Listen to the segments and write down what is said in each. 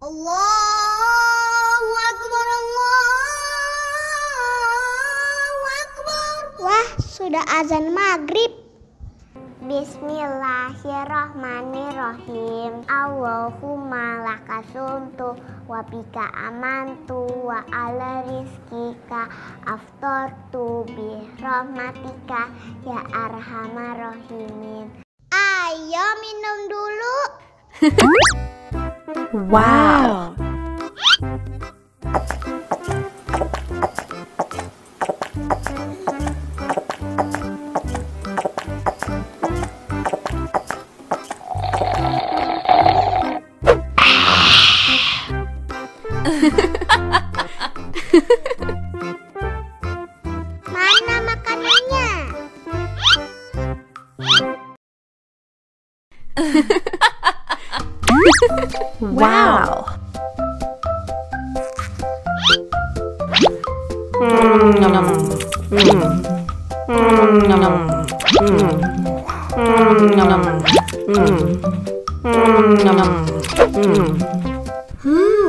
Allahu Akbar, Allahu Akbar. Wah, sudah azan maghrib. Bismillahirrahmanirrahim. Allahumma lakasumtu wa bika amantu wa ala rizkika aftortu bi rahmatika ya arhamar rahimin. Ayo minum dulu. Wow. Mana makanannya? Wow.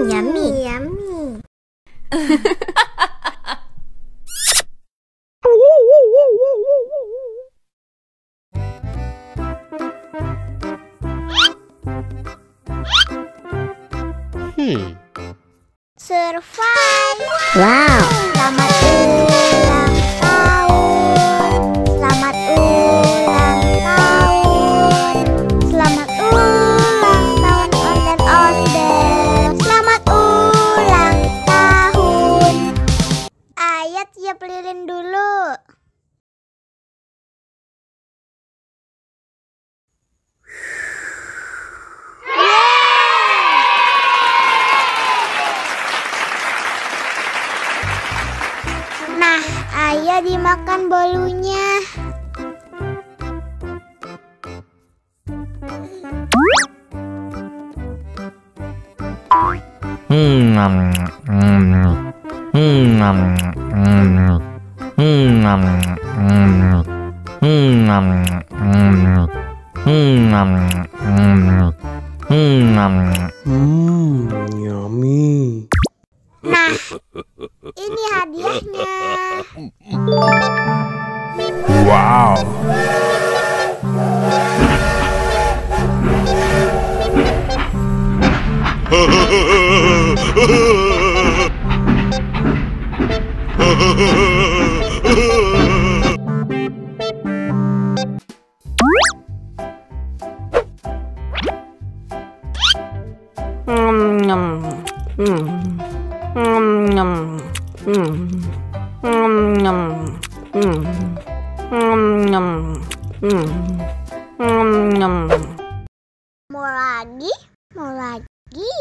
Yummy, yummy. Survive. Wow. Selamat ulang tahun. Selamat ulang tahun. Selamat ulang tahun ondel-ondel. Selamat ulang tahun. Ayo tiup lilin dulu. Nah, ayo dimakan bolunya. Yummy. Nah, ini hadiahnya. Wow. Mau lagi? Mau lagi?